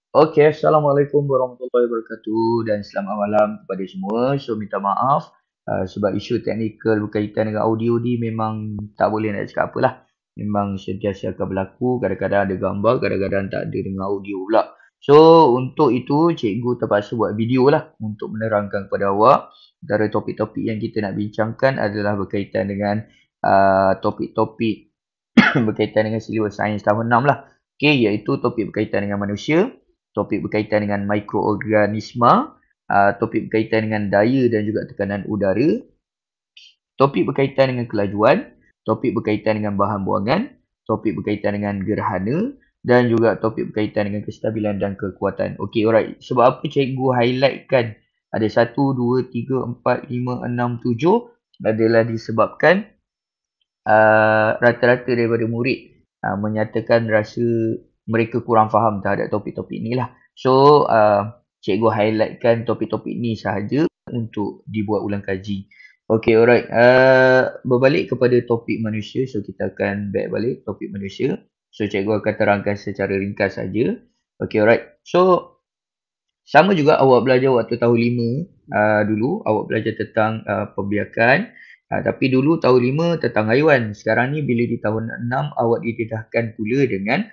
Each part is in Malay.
Okey, Assalamualaikum warahmatullahi wabarakatuh dan selamat malam kepada semua. So, minta maaf sebab isu teknikal berkaitan dengan audio ni memang tak boleh nak cakap apa lah. Memang sentiasa akan berlaku, kadang-kadang ada gambar, kadang-kadang tak ada dengan audio pula. So, untuk itu cikgu terpaksa buat video lah untuk menerangkan kepada awak. Antara topik-topik yang kita nak bincangkan adalah berkaitan dengan topik-topik berkaitan dengan silibus sains tahun 6 lah. Okey, iaitu topik berkaitan dengan manusia, topik berkaitan dengan mikroorganisma, topik berkaitan dengan daya dan juga tekanan udara, topik berkaitan dengan kelajuan, topik berkaitan dengan bahan buangan, topik berkaitan dengan gerhana dan juga topik berkaitan dengan kestabilan dan kekuatan. Okey, alright. Sebab apa cikgu highlightkan ada 1, 2, 3, 4, 5, 6, 7 adalah disebabkan rata-rata daripada murid menyatakan rasa mereka kurang faham terhadap topik-topik ni lah. So, cikgu highlightkan topik-topik ni sahaja untuk dibuat ulang kaji. Okay, alright. Berbalik kepada topik manusia. So, kita akan back balik topik manusia. So, cikgu akan terangkan secara ringkas saja. Okay, alright. So, sama juga awak belajar waktu tahun 5 dulu. Awak belajar tentang pembiakan. Tapi dulu tahun 5 tentang haiwan. Sekarang ni bila di tahun 6 awak didedahkan pula dengan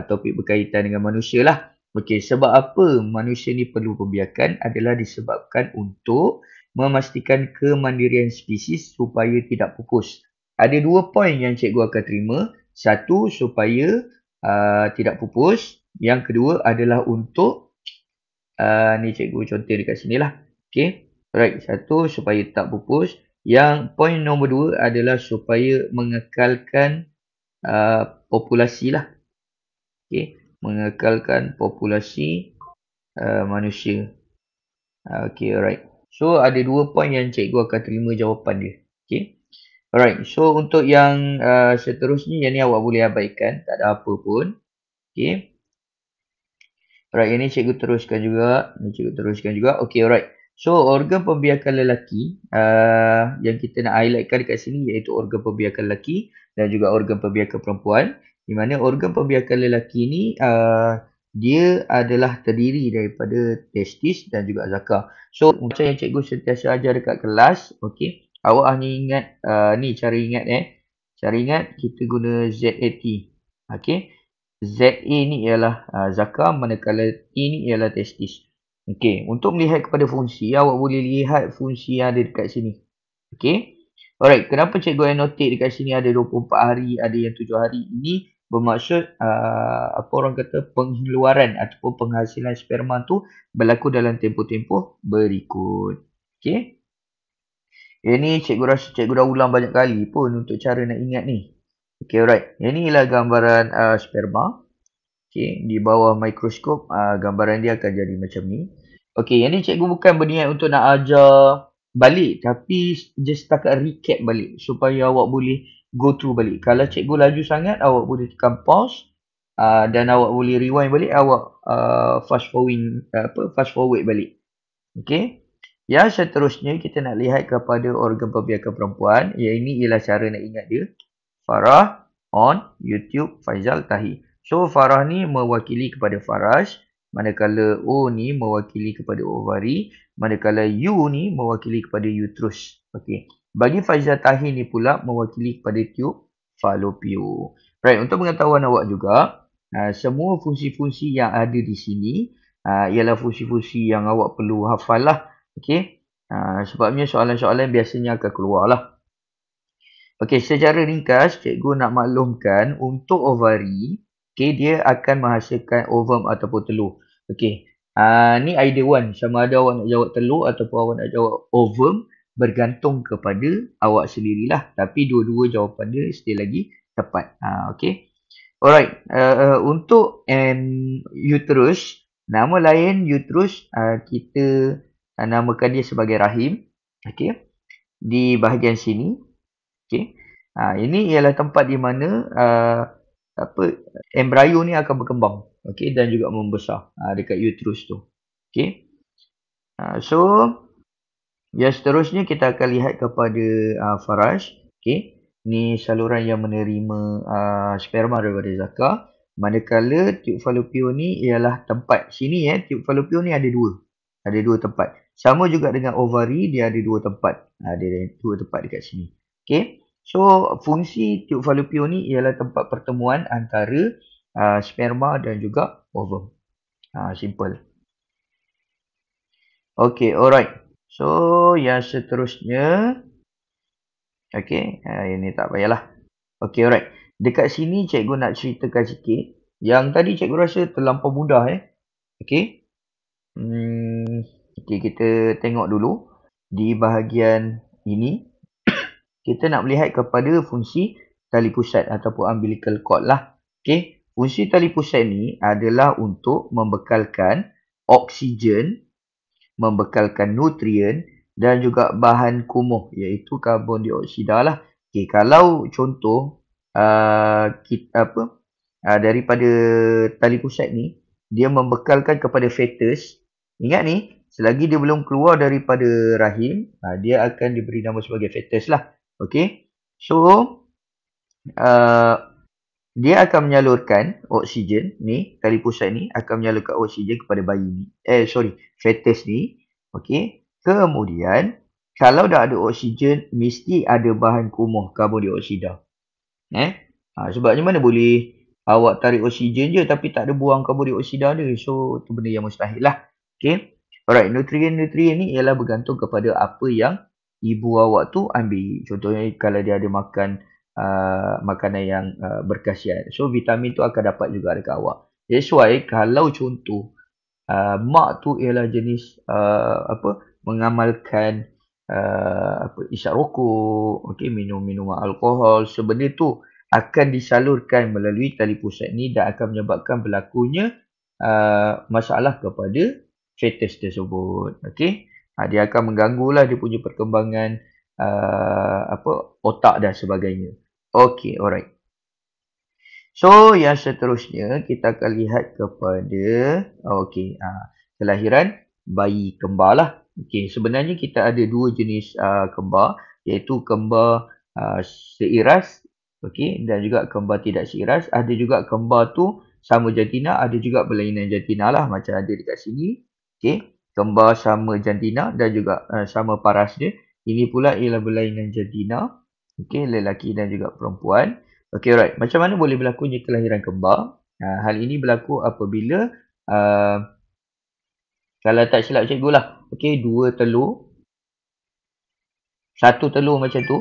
topik berkaitan dengan manusia lah. Okey, sebab apa manusia ni perlu pembiakan adalah disebabkan untuk memastikan kemandirian spesies supaya tidak pupus. Ada 2 poin yang cikgu akan terima. Satu, supaya tidak pupus. Yang kedua adalah untuk ni cikgu contoh dekat sini lah. Okay. Alright. Satu, supaya tak pupus. Yang poin nombor 2 adalah supaya mengekalkan populasi lah. Okay. Mengekalkan populasi manusia. Okay, alright. So, ada 2 poin yang cikgu akan terima jawapan dia. Okay. Alright. So, untuk yang seterusnya, yang ni awak boleh abaikan. Tak ada apa pun. Okay. Alright, ini cikgu teruskan juga. Okay, alright. So, organ pembiakan lelaki yang kita nak highlightkan dekat sini iaitu organ pembiakan lelaki dan juga organ pembiakan perempuan. Di mana organ pembiakan lelaki ni dia adalah terdiri daripada testis dan juga zakar. So, macam yang cikgu sentiasa ajar dekat kelas, okay, awak hanya ingat, ni cara ingat Cara ingat, kita guna ZAT. Okay. ZA ni ialah zakar, manakala T ni ialah testis. Okey, untuk melihat kepada fungsi, awak boleh lihat fungsi yang ada dekat sini. Okey. Alright, kenapa cikgu annotate dekat sini ada 24 hari, ada yang 7 hari? Ini bermaksud apa orang kata pengeluaran ataupun penghasilan sperma tu berlaku dalam tempoh-tempoh berikut. Okey. Ini cikgu rasa cikgu dah ulang banyak kali pun untuk cara nak ingat ni. Okey, alright. Ini ialah gambaran sperma. Okey, di bawah mikroskop gambaran dia akan jadi macam ni. Okey, yang ni cikgu bukan berniat untuk nak ajar balik, tapi just setakat recap balik supaya awak boleh go through balik. Kalau cikgu laju sangat, awak boleh tekan pause dan awak boleh rewind balik, awak fast forward balik. Okey. Yang seterusnya kita nak lihat kepada organ pembiakan perempuan. Yang ini ialah cara nak ingat dia. Farah on YouTube Faizal Tahi. So Farah ni mewakili kepada Faraj, manakala O ni mewakili kepada ovari, manakala U ni mewakili kepada uterus. Okey. Bagi Faizal Tahi ni pula mewakili kepada tube falopio. Right, untuk pengetahuan awak juga, semua fungsi-fungsi yang ada di sini ialah fungsi-fungsi yang awak perlu hafal lah. Okey. Sebabnya soalan-soalan biasanya akan keluar lah. Okey, secara ringkas, cikgu nak maklumkan untuk ovari, okay, dia akan menghasilkan ovum ataupun telur. Okey, ni idea one. Sama ada awak nak jawab telur ataupun awak nak jawab ovum, bergantung kepada awak sendirilah. Tapi dua-dua jawapan dia still lagi tepat. Okey. Alright, untuk uterus, nama lain uterus, kita namakan dia sebagai rahim. Okey, di bahagian sini. Okey. Ini ialah tempat di mana embrio ni akan berkembang, okey, dan juga membesar dekat uterus tu. Okey. So yang seterusnya kita akan lihat kepada Faraj. Okey. Ni saluran yang menerima sperma daripada zakar. Manakala tube fallopian ni ialah tempat sini tube fallopian ni ada dua. Ada dua tempat. Sama juga dengan ovari, dia ada dua tempat. Ada dua tempat dekat sini. Okay. So, fungsi tube fallopian ni ialah tempat pertemuan antara sperma dan juga ovum. Simple. Okay, alright. So, yang seterusnya. Okay, ini tak payahlah. Okay, alright. Dekat sini cikgu nak ceritakan sikit. Yang tadi cikgu rasa terlampau mudah Okay. Okay, kita tengok dulu. Di bahagian ini, kita nak melihat kepada fungsi tali pusat ataupun umbilical cord lah. Okay. Fungsi tali pusat ni adalah untuk membekalkan oksigen, membekalkan nutrien dan juga bahan kumuh iaitu karbon dioksida lah. Okay, kalau contoh daripada tali pusat ni, dia membekalkan kepada fetus. Ingat ni, selagi dia belum keluar daripada rahim, dia akan diberi nama sebagai fetus lah. Okay, so dia akan menyalurkan oksigen ni, tali pusat ni akan menyalurkan oksigen kepada bayi ni. Fetus ni. Okay, kemudian kalau dah ada oksigen, mesti ada bahan kumuh karbon dioksida. Sebabnya mana boleh awak tarik oksigen je tapi tak ada buang karbon dioksida dia. So, tu benda yang mustahil lah. Okay. Alright, nutrien-nutrien ni ialah bergantung kepada apa yang ibu awak tu ambil. Contohnya kalau dia ada makan makanan yang berkhasiat. So, vitamin tu akan dapat juga dekat awak. That's why kalau contoh mak tu ialah jenis mengamalkan isap rokok, minum minuman alkohol, sebenarnya tu akan disalurkan melalui tali pusat ni dan akan menyebabkan berlakunya masalah kepada fetus tersebut. Dia akan mengganggulah dia punya perkembangan otak dan sebagainya. Okay, alright. So, yang seterusnya kita akan lihat kepada kelahiran bayi kembar lah. Okay, sebenarnya kita ada dua jenis kembar, iaitu kembar seiras, dan juga kembar tidak seiras. Ada juga kembar tu sama jantina, ada juga berlainan jantina lah, macam ada dekat sini. Okay, kembar sama jantina dan juga sama paras dia. Ini pula ialah berlainan jantina. Okay, lelaki dan juga perempuan. Okay, alright. Macam mana boleh berlakunya kelahiran kembar? Hal ini berlaku apabila kalau tak silap cikgu lah. Okay, dua telur. Satu telur macam tu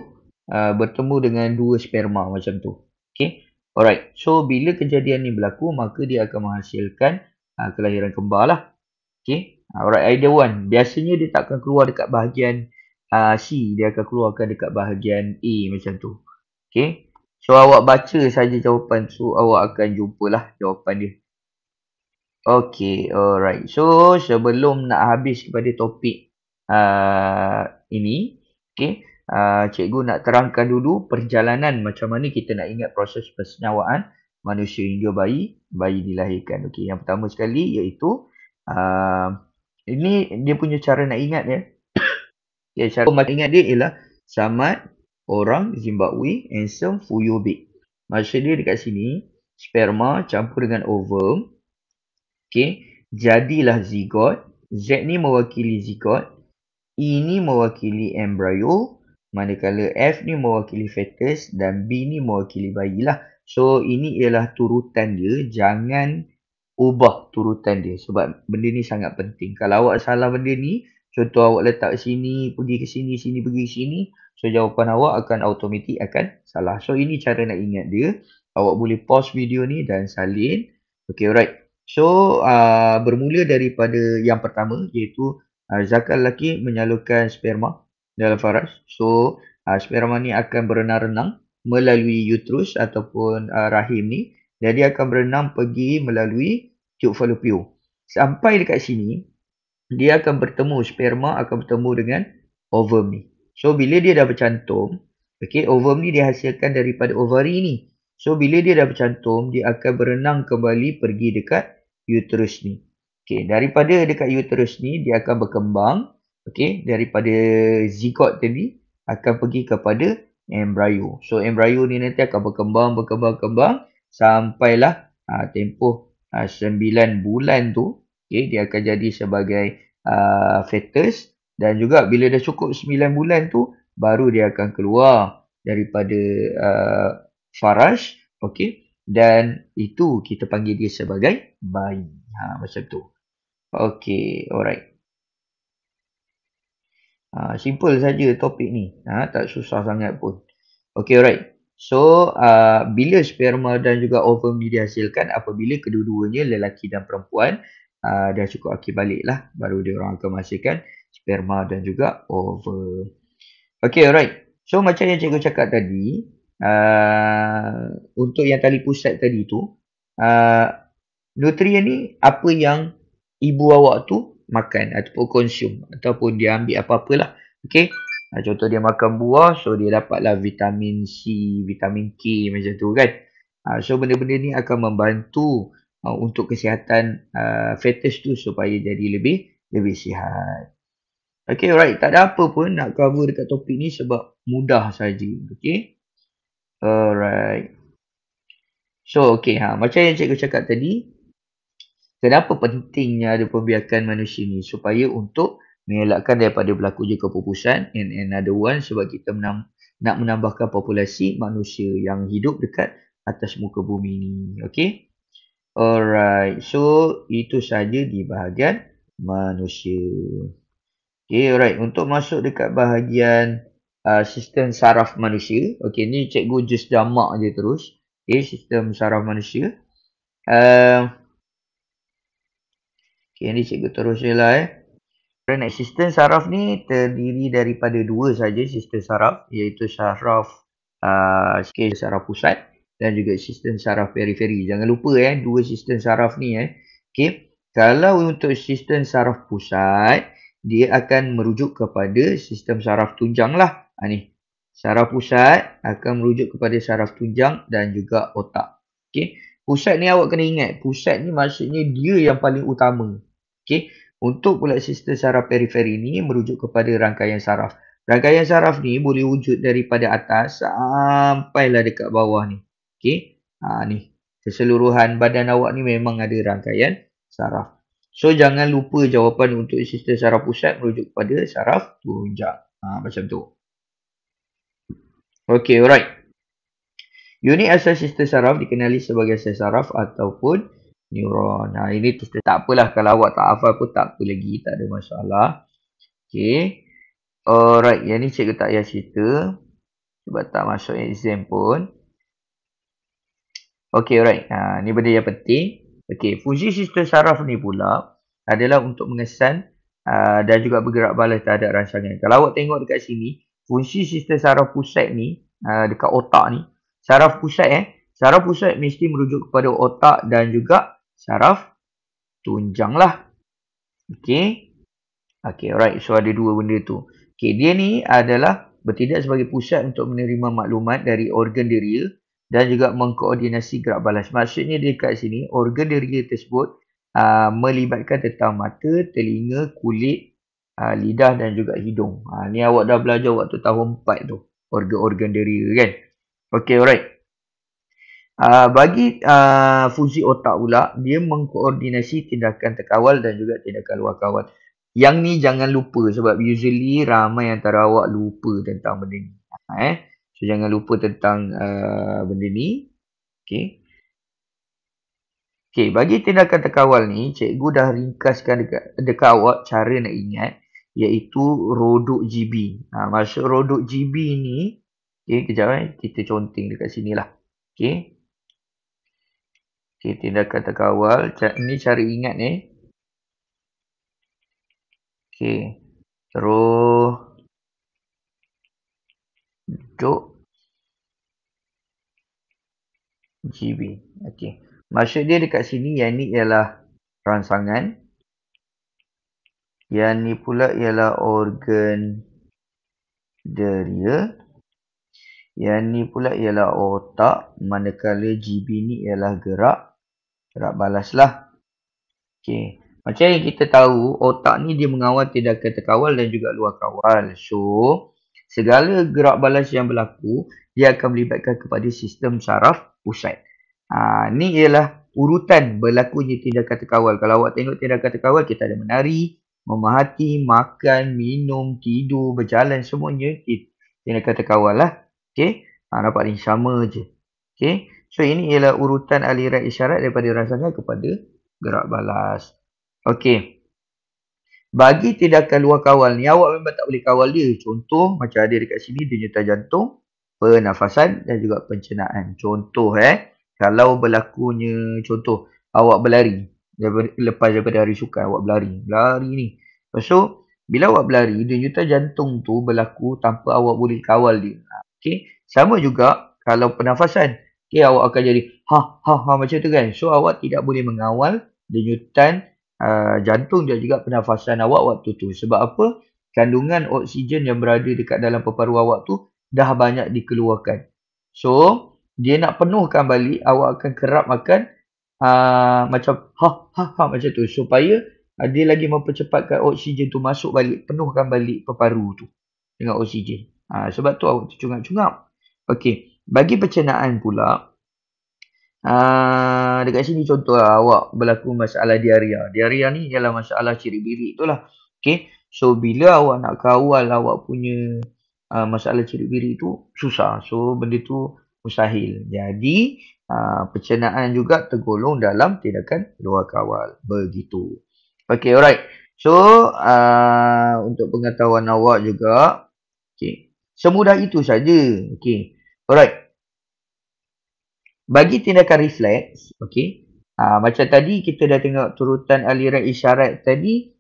bertemu dengan dua sperma macam tu. Okay, alright. So, bila kejadian ni berlaku, maka dia akan menghasilkan kelahiran kembar lah. Okay, alright. Idea 1. Biasanya dia tak akan keluar dekat bahagian C. Dia akan keluarkan dekat bahagian A macam tu. Okay. So, awak baca saja jawapan. So, awak akan jumpalah jawapan dia. Okay, alright. So, sebelum nak habis kepada topik ini, okay, cikgu nak terangkan dulu perjalanan macam mana kita nak ingat proses persenyawaan manusia hingga bayi dilahirkan. Okay, yang pertama sekali iaitu ini dia punya cara nak ingat cara nak ingat dia ialah Samad orang Zimbabwe Ansem Fuyovic. Maksud dia dekat sini, sperma campur dengan ovum. Okay, jadilah zigot. Z ni mewakili zigot. E ni mewakili embrio. Manakala F ni mewakili fetus dan B ni mewakili bayi lah. So, ini ialah turutan dia. Jangan ubah turutan dia sebab benda ni sangat penting. Kalau awak salah benda ni, contoh awak letak sini, pergi ke sini, sini pergi ke sini, so jawapan awak akan automatik akan salah. So, ini cara nak ingat dia. Awak boleh pause video ni dan salin. Okay, alright. So, bermula daripada yang pertama iaitu zakar lelaki menyalurkan sperma dalam faras. So, sperma ni akan berenang-renang melalui uterus ataupun rahim ni. Dan dia akan berenang pergi melalui tube fallopian. Sampai dekat sini, dia akan bertemu, sperma akan bertemu dengan ovum ni. So, bila dia dah bercantum, okay, ovum ni dihasilkan daripada ovari ni. So, bila dia dah bercantum, dia akan berenang kembali pergi dekat uterus ni. Okay, daripada dekat uterus ni, dia akan berkembang. Okay, daripada zigot tadi, akan pergi kepada embrio. So, embrio ni nanti akan berkembang, sampailah tempoh 9 bulan tu, dia akan jadi sebagai fetus, dan juga bila dah cukup 9 bulan tu baru dia akan keluar daripada faraj, dan itu kita panggil dia sebagai bayi. Macam tu. Alright. Simple saja topik ni. Tak susah sangat pun. Alright. So, bila sperma dan juga ovum ni dihasilkan, apabila kedua-duanya lelaki dan perempuan dah cukup akil balik lah, baru dia orang akan menghasilkan sperma dan juga ovum. Alright. So, macam yang cikgu cakap tadi, untuk yang tali pusat tadi tu, nutrien ni apa yang ibu awak tu makan ataupun konsum ataupun dia ambil apa-apalah. Contoh dia makan buah, so dia dapatlah vitamin C, vitamin K macam tu kan. So benda-benda ni akan membantu untuk kesihatan fetus tu supaya jadi lebih sihat. Alright, tak ada apa pun nak cover dekat topik ni sebab mudah saja. Alright. So macam yang cikgu cakap tadi, kenapa pentingnya ada pembiakan manusia ni? Supaya untuk mengelakkan daripada berlakunya kepupusan and another one, sebab kita nak menambahkan populasi manusia yang hidup dekat atas muka bumi ni. Alright. So, itu saja di bahagian manusia. Alright. Untuk masuk dekat bahagian sistem saraf manusia. Ni cikgu just jamak je terus. Sistem saraf manusia. Ni cikgu terus je lah. Sistem saraf ni terdiri daripada dua saja sistem saraf, iaitu saraf saraf pusat dan juga sistem saraf periferi. Jangan lupa dua sistem saraf ni. Kalau untuk sistem saraf pusat, dia akan merujuk kepada sistem saraf tunjang lah. Ni saraf pusat akan merujuk kepada saraf tunjang dan juga otak. Pusat ni awak kena ingat, pusat ni maksudnya dia yang paling utama. Untuk pula sistem saraf periferi ni merujuk kepada rangkaian saraf. Rangkaian saraf ni boleh wujud daripada atas sampailah dekat bawah ni. Ni keseluruhan badan awak ni memang ada rangkaian saraf. So jangan lupa jawapan untuk sistem saraf pusat merujuk kepada saraf tunjang. Macam tu. Alright. Unit asal sistem saraf dikenali sebagai sel saraf ataupun neuron. Ini tak apalah kalau awak tak hafal pun tak apa lagi, tak ada masalah. Alright, yang ni cikgu tak payah cerita sebab tak masuk exam pun. Alright. Ni benda yang penting. Fungsi sistem saraf ni pula adalah untuk mengesan dan juga bergerak balas terhadap rangsangan. Kalau awak tengok dekat sini, fungsi sistem saraf pusat ni dekat otak ni, saraf pusat mesti merujuk kepada otak dan juga saraf tunjang lah. Alright. So ada dua benda tu. Dia ni adalah bertindak sebagai pusat untuk menerima maklumat dari organ diri dan juga mengkoordinasi gerak balas. Maksudnya dekat sini, organ diri tersebut melibatkan tentang mata, telinga, kulit, lidah dan juga hidung. Ni awak dah belajar waktu tahun 4 tu. Organ-organ diri kan. Alright. Bagi fungsi otak pula, dia mengkoordinasi tindakan terkawal dan juga tindakan luar kawal. Yang ni jangan lupa sebab usually ramai antara awak lupa tentang benda ni. So jangan lupa tentang benda ni. Bagi tindakan terkawal ni, cikgu dah ringkaskan dekat awak cara nak ingat, iaitu rodok GB. Maksud rodok GB ni, kejap kita conteng dekat sini lah. Tindakan terkawal. Ini cara ingat ni. Rodok GB. Maksud dia dekat sini, yang ni ialah rangsangan. Yang ni pula ialah organ deria. Yang ni pula ialah otak. Manakala GB ni ialah gerak balas lah. Macam yang kita tahu, otak ni dia mengawal tindakan terkawal dan juga luar kawal. So, segala gerak balas yang berlaku, dia akan melibatkan kepada sistem saraf pusat. Ni ialah urutan berlakunya tindakan terkawal. Kalau awak tengok tindakan terkawal, kita ada menari, memerhati, makan, minum, tidur, berjalan, semuanya tindakan terkawal lah. Okey, nampak ni sama je. Okey, so ini ialah urutan aliran isyarat daripada rangsangan kepada gerak balas. Okey, bagi tindakan luar kawal ni, awak memang tak boleh kawal dia. Contoh macam ada dekat sini, denyutan jantung, pernafasan dan juga pencernaan. Contoh kalau berlakunya, contoh awak berlari, lepas daripada hari sukan, awak berlari ni. Lepas tu, bila awak berlari, denyutan jantung tu berlaku tanpa awak boleh kawal dia. Okay. Sama juga kalau pernafasan. Okay, awak akan jadi macam tu kan. So, awak tidak boleh mengawal denyutan jantung dan juga pernafasan awak waktu tu. Sebab apa? Kandungan oksigen yang berada dekat dalam paru-paru awak tu dah banyak dikeluarkan. So, dia nak penuhkan balik, awak akan kerap makan macam macam tu. Supaya dia lagi mempercepatkan oksigen tu masuk balik, penuhkan balik paru-paru tu dengan oksigen. Sebab tu awak tercungap-cungap. Okey, bagi pencernaan pula, dekat sini contoh lah, awak berlaku masalah diarrhea. Diarrhea ni ialah masalah cirit-birit tu lah. Okey, so bila awak nak kawal awak punya masalah cirit-birit tu susah. So benda tu mustahil. Jadi pencernaan juga tergolong dalam tindakan luar kawal. Begitu. Okey, alright. So untuk pengetahuan awak juga, okey, semudah itu saja. Okey, alright. Bagi tindakan refleks, okey, macam tadi kita dah tengok turutan aliran isyarat tadi,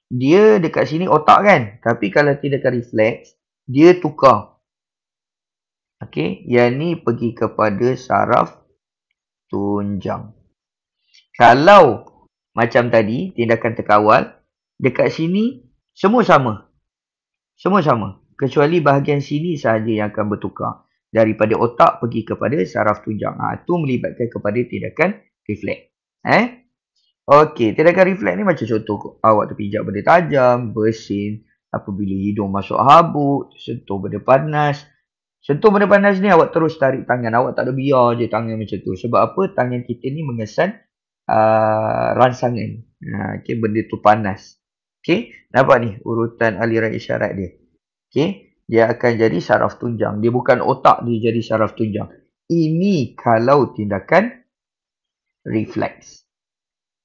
dia dekat sini otak kan. Tapi kalau tindakan refleks, dia tukar. Okey, yang ni pergi kepada saraf tunjang. Kalau macam tadi, tindakan terkawal, dekat sini semua sama. Semua sama. Kecuali bahagian sini sahaja yang akan bertukar. Daripada otak pergi kepada saraf tunjang. Itu melibatkan kepada tindakan refleks. Okey, tindakan refleks ni macam contoh awak terpijak benda tajam, bersin, apabila hidung masuk habuk, sentuh benda panas. Sentuh benda panas ni awak terus tarik tangan. Awak tak ada biar je tangan macam tu. Sebab apa? Tangan kita ni mengesan rangsangan. Okay, benda tu panas. Okay, nampak ni urutan aliran isyarat dia. Okay, dia akan jadi saraf tunjang. Dia bukan otak, dia jadi saraf tunjang. Ini kalau tindakan refleks.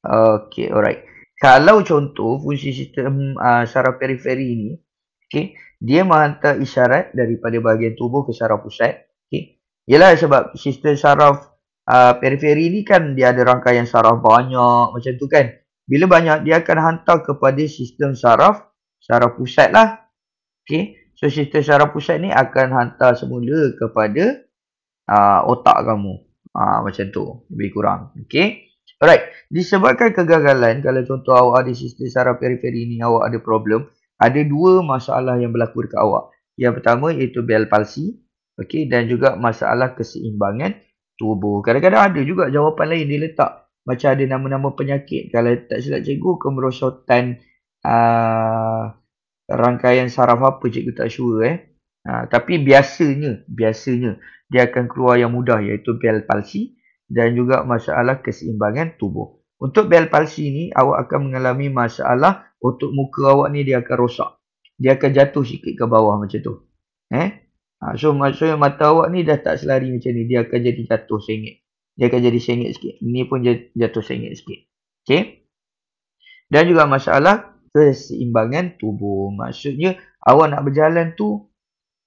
Okay, alright. Kalau contoh fungsi sistem saraf periferi ni, okay, dia menghantar isyarat daripada bahagian tubuh ke saraf pusat. Okay. Yalah, sebab sistem saraf periferi ni kan dia ada rangkaian saraf banyak macam tu kan. Bila banyak, dia akan hantar kepada sistem saraf pusat lah. Okay. So, sistem saraf pusat ni akan hantar semula kepada otak kamu. Macam tu. Lebih kurang. Okay. Alright. Disebabkan kegagalan, kalau contoh awak ada sistem saraf periferi ni, awak ada problem, ada dua masalah yang berlaku dekat awak. Yang pertama iaitu Bell palsy. Okay. Dan juga masalah keseimbangan tubuh. Kadang-kadang ada juga jawapan lain dia letak. Macam ada nama-nama penyakit. Kalau tak silap cikgu, kemerosotan rangkaian saraf apa cikgu tak sure tapi biasanya dia akan keluar yang mudah iaitu Bell palsy dan juga masalah keseimbangan tubuh. Untuk Bell palsy ni awak akan mengalami masalah otot muka awak ni dia akan rosak. Dia akan jatuh sikit ke bawah macam tu. So maksudnya mata awak ni dah tak selari macam ni, dia akan jadi jatuh sengit. Dia akan jadi sengit sikit. Ni pun jatuh sengit sikit. Okey. Dan juga masalah keseimbangan tubuh. Maksudnya awak nak berjalan tu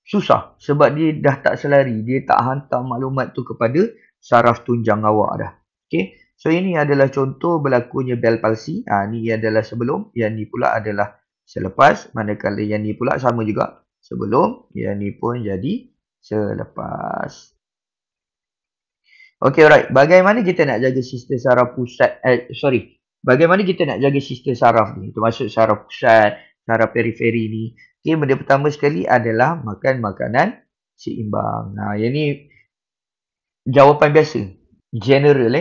susah sebab dia dah tak selari. Dia tak hantar maklumat tu kepada saraf tunjang awak dah. Okey. So ini adalah contoh berlakunya Bell palsy. Ni adalah sebelum, yang ni pula adalah selepas. Manakala yang ni pula sama juga sebelum, yang ni pun jadi selepas. Okey, alright. Bagaimana kita nak jaga sistem saraf pusat bagaimana kita nak jaga sistem saraf ni? Termasuk saraf pusat, saraf periferi ni. Okay, benda pertama sekali adalah makan makanan seimbang. Yang ni jawapan biasa. General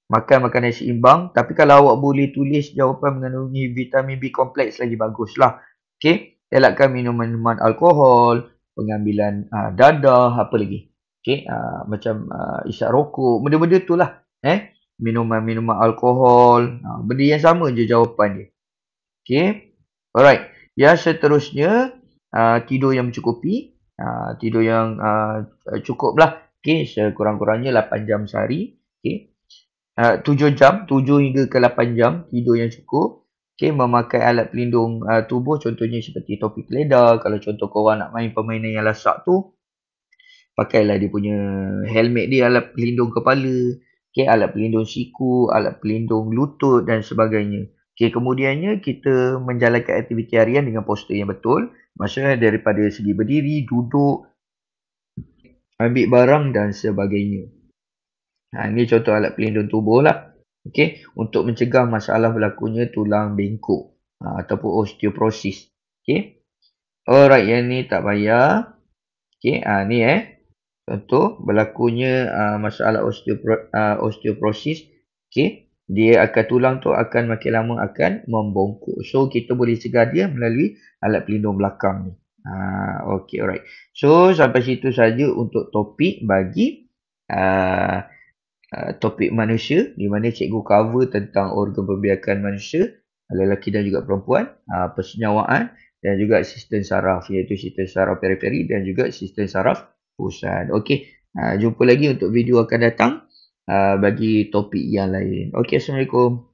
Makan makanan seimbang. Tapi kalau awak boleh tulis jawapan mengandungi vitamin B kompleks lagi baguslah. Okay. Elakkan minuman alkohol, pengambilan dadah, apa lagi. Okay. Macam isap rokok. Benda-benda tu lah. Minuman-minuman alkohol. Benda yang sama je jawapan dia. Okay. Alright. Yang seterusnya, tidur yang mencukupi. Tidur yang cukup lah. Okay. Sekurang-kurangnya 8 jam sehari. Okay. 7 jam, 7 hingga ke 8 jam tidur yang cukup. Okay, memakai alat pelindung tubuh contohnya seperti topi keledar. Kalau contoh korang nak main permainan yang lasak tu, pakailah dia punya helmet dia, alat pelindung kepala, okay, alat pelindung siku, alat pelindung lutut dan sebagainya. Okay, kemudiannya kita menjalankan aktiviti harian dengan postur yang betul. Maksudnya daripada segi berdiri, duduk, ambil barang dan sebagainya. Ini contoh alat pelindung tubuh lah. Okay, untuk mencegah masalah berlakunya tulang bengkok ataupun osteoporosis. Okay. Alright, yang ni tak payah. Okay, ni contoh berlakunya masalah osteoporosis. Okay, dia akan tulang tu akan makin lama akan membongkok. So kita boleh cegah dia melalui alat pelindung belakang ni. Okay, alright. So sampai situ saja untuk topik bagi topik manusia, di mana cikgu cover tentang organ pembiakan manusia, lelaki dan juga perempuan, persenyawaan dan juga sistem saraf, iaitu sistem saraf periferi dan juga sistem saraf pusat. Okey, jumpa lagi untuk video akan datang bagi topik yang lain. Okey, Assalamualaikum.